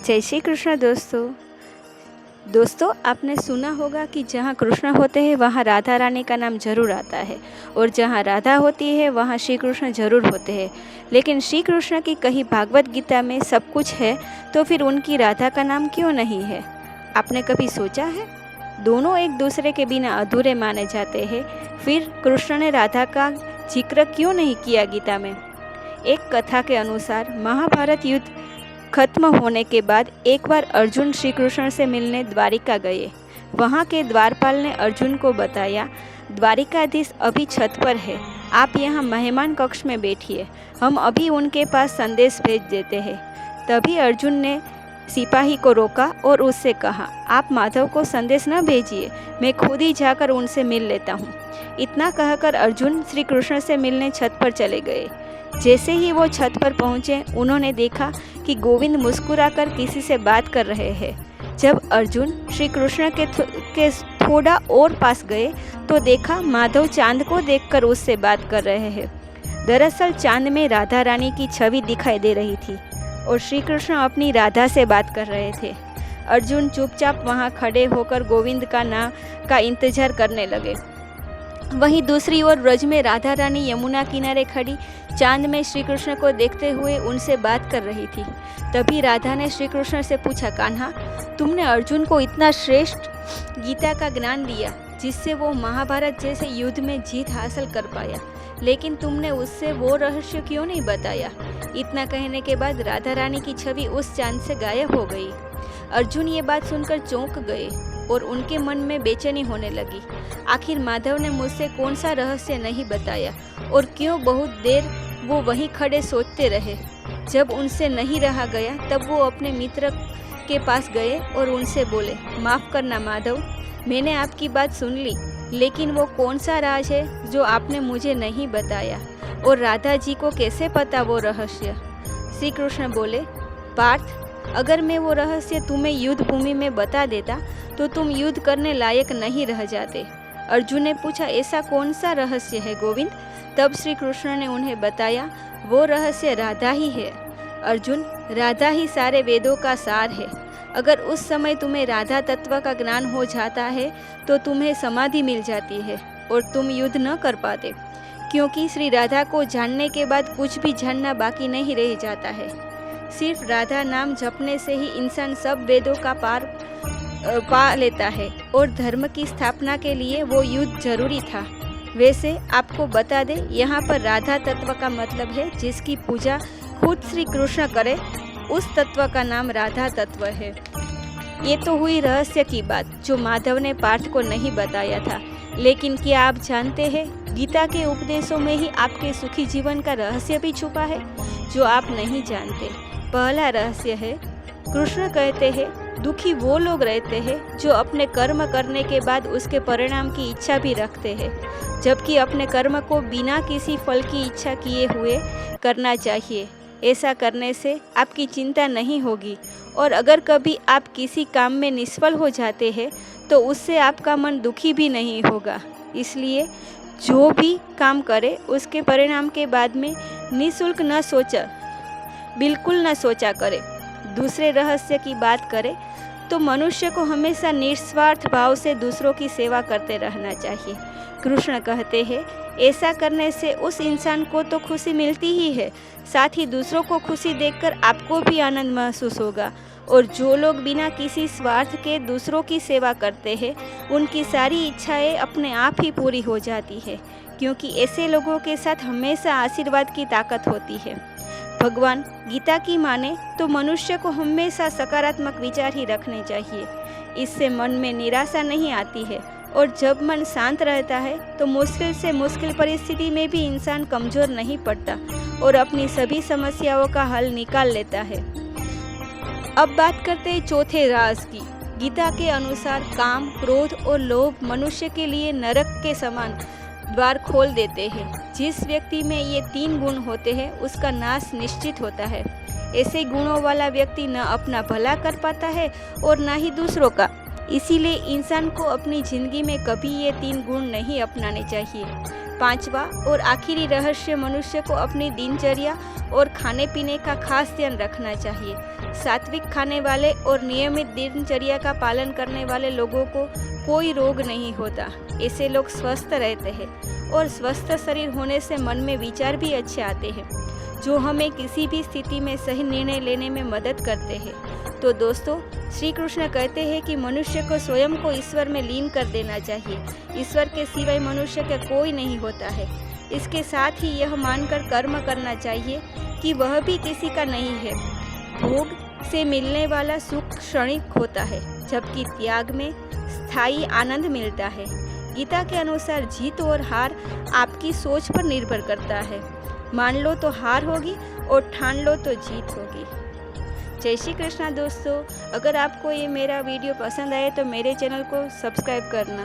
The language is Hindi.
जय श्री कृष्ण दोस्तों आपने सुना होगा कि जहाँ कृष्ण होते हैं वहाँ राधा रानी का नाम जरूर आता है और जहाँ राधा होती है वहाँ श्री कृष्ण जरूर होते हैं। लेकिन श्री कृष्ण की कहीं भागवत गीता में सब कुछ है तो फिर उनकी राधा का नाम क्यों नहीं है? आपने कभी सोचा है? दोनों एक दूसरे के बिना अधूरे माने जाते हैं, फिर कृष्ण ने राधा का जिक्र क्यों नहीं किया गीता में? एक कथा के अनुसार महाभारत युद्ध खत्म होने के बाद एक बार अर्जुन श्री कृष्ण से मिलने द्वारिका गए। वहाँ के द्वारपाल ने अर्जुन को बताया, द्वारिकाधीश अभी छत पर है, आप यहाँ मेहमान कक्ष में बैठिए, हम अभी उनके पास संदेश भेज देते हैं। तभी अर्जुन ने सिपाही को रोका और उससे कहा, आप माधव को संदेश न भेजिए, मैं खुद ही जाकर उनसे मिल लेता हूँ। इतना कहकर अर्जुन श्री कृष्ण से मिलने छत पर चले गए। जैसे ही वो छत पर पहुँचे उन्होंने देखा कि गोविंद मुस्कुराकर किसी से बात कर रहे हैं। जब अर्जुन श्री कृष्ण के थोड़ा और पास गए तो देखा माधव चांद को देखकर उससे बात कर रहे हैं। दरअसल चांद में राधा रानी की छवि दिखाई दे रही थी और श्री कृष्ण अपनी राधा से बात कर रहे थे। अर्जुन चुपचाप वहाँ खड़े होकर गोविंद का इंतजार करने लगे। वहीं दूसरी ओर ब्रज में राधा रानी यमुना किनारे खड़ी चांद में श्री कृष्ण को देखते हुए उनसे बात कर रही थी। तभी राधा ने श्री कृष्ण से पूछा, कान्हा, तुमने अर्जुन को इतना श्रेष्ठ गीता का ज्ञान दिया जिससे वो महाभारत जैसे युद्ध में जीत हासिल कर पाया, लेकिन तुमने उससे वो रहस्य क्यों नहीं बताया? इतना कहने के बाद राधा रानी की छवि उस चांद से गायब हो गई। अर्जुन ये बात सुनकर चौंक गए और उनके मन में बेचैनी होने लगी। आखिर माधव ने मुझसे कौन सा रहस्य नहीं बताया और क्यों बहुत देर वो वहीं खड़े सोचते रहे। जब उनसे नहीं रहा गया तब वो अपने मित्र के पास गए और उनसे बोले, माफ़ करना माधव, मैंने आपकी बात सुन ली, लेकिन वो कौन सा राज है जो आपने मुझे नहीं बताया और राधा जी को कैसे पता वो रहस्य? श्री कृष्ण बोले, पार्थ, अगर मैं वो रहस्य तुम्हें युद्ध भूमि में बता देता तो तुम युद्ध करने लायक नहीं रह जाते। अर्जुन ने पूछा, ऐसा कौन सा रहस्य है गोविंद? तब श्री कृष्ण ने उन्हें बताया, वो रहस्य राधा ही है। अर्जुन, राधा ही सारे वेदों का सार है। अगर उस समय तुम्हें राधा तत्व का ज्ञान हो जाता है तो तुम्हें समाधि मिल जाती है और तुम युद्ध न कर पाते, क्योंकि श्री राधा को जानने के बाद कुछ भी जानना बाकी नहीं रह जाता है। सिर्फ राधा नाम जपने से ही इंसान सब वेदों का पार पा लेता है और धर्म की स्थापना के लिए वो युद्ध जरूरी था। वैसे आपको बता दें, यहाँ पर राधा तत्व का मतलब है जिसकी पूजा खुद श्री कृष्ण करे, उस तत्व का नाम राधा तत्व है। ये तो हुई रहस्य की बात जो माधव ने पार्थ को नहीं बताया था, लेकिन क्या आप जानते हैं गीता के उपदेशों में ही आपके सुखी जीवन का रहस्य भी छुपा है जो आप नहीं जानते। पहला रहस्य है, कृष्ण कहते हैं दुखी वो लोग रहते हैं जो अपने कर्म करने के बाद उसके परिणाम की इच्छा भी रखते हैं, जबकि अपने कर्म को बिना किसी फल की इच्छा किए हुए करना चाहिए। ऐसा करने से आपकी चिंता नहीं होगी और अगर कभी आप किसी काम में निष्फल हो जाते हैं तो उससे आपका मन दुखी भी नहीं होगा। इसलिए जो भी काम करे उसके परिणाम के बाद में निःशुल्क बिल्कुल न सोचा करे। दूसरे रहस्य की बात करें तो मनुष्य को हमेशा निस्वार्थ भाव से दूसरों की सेवा करते रहना चाहिए। कृष्ण कहते हैं, ऐसा करने से उस इंसान को तो खुशी मिलती ही है, साथ ही दूसरों को खुशी देखकर आपको भी आनंद महसूस होगा। और जो लोग बिना किसी स्वार्थ के दूसरों की सेवा करते हैं उनकी सारी इच्छाएं अपने आप ही पूरी हो जाती है, क्योंकि ऐसे लोगों के साथ हमेशा आशीर्वाद की ताकत होती है। भगवान गीता की माने तो मनुष्य को हमेशा सकारात्मक विचार ही रखने चाहिए। इससे मन में निराशा नहीं आती है और जब मन शांत रहता है तो मुश्किल से मुश्किल परिस्थिति में भी इंसान कमज़ोर नहीं पड़ता और अपनी सभी समस्याओं का हल निकाल लेता है। अब बात करते हैं चौथे राज की। गीता के अनुसार काम, क्रोध और लोभ मनुष्य के लिए नरक के समान द्वार खोल देते हैं। जिस व्यक्ति में ये तीन गुण होते हैं उसका नाश निश्चित होता है। ऐसे गुणों वाला व्यक्ति न अपना भला कर पाता है और न ही दूसरों का। इसीलिए इंसान को अपनी जिंदगी में कभी ये तीन गुण नहीं अपनाने चाहिए। पांचवा और आखिरी रहस्य, मनुष्य को अपनी दिनचर्या और खाने पीने का खास ध्यान रखना चाहिए। सात्विक खाने वाले और नियमित दिनचर्या का पालन करने वाले लोगों को कोई रोग नहीं होता। ऐसे लोग स्वस्थ रहते हैं और स्वस्थ शरीर होने से मन में विचार भी अच्छे आते हैं, जो हमें किसी भी स्थिति में सही निर्णय लेने में मदद करते हैं। तो दोस्तों, श्री कृष्ण कहते हैं कि मनुष्य को स्वयं को ईश्वर में लीन कर देना चाहिए। ईश्वर के सिवाय मनुष्य का कोई नहीं होता है। इसके साथ ही यह मानकर कर्म करना चाहिए कि वह भी किसी का नहीं है। भोग से मिलने वाला सुख क्षणिक होता है, जबकि त्याग में स्थायी आनंद मिलता है। गीता के अनुसार जीत और हार आपकी सोच पर निर्भर करता है। मान लो तो हार होगी और ठान लो तो जीत होगी। जय श्री कृष्णा दोस्तों, अगर आपको ये मेरा वीडियो पसंद आए तो मेरे चैनल को सब्सक्राइब करना।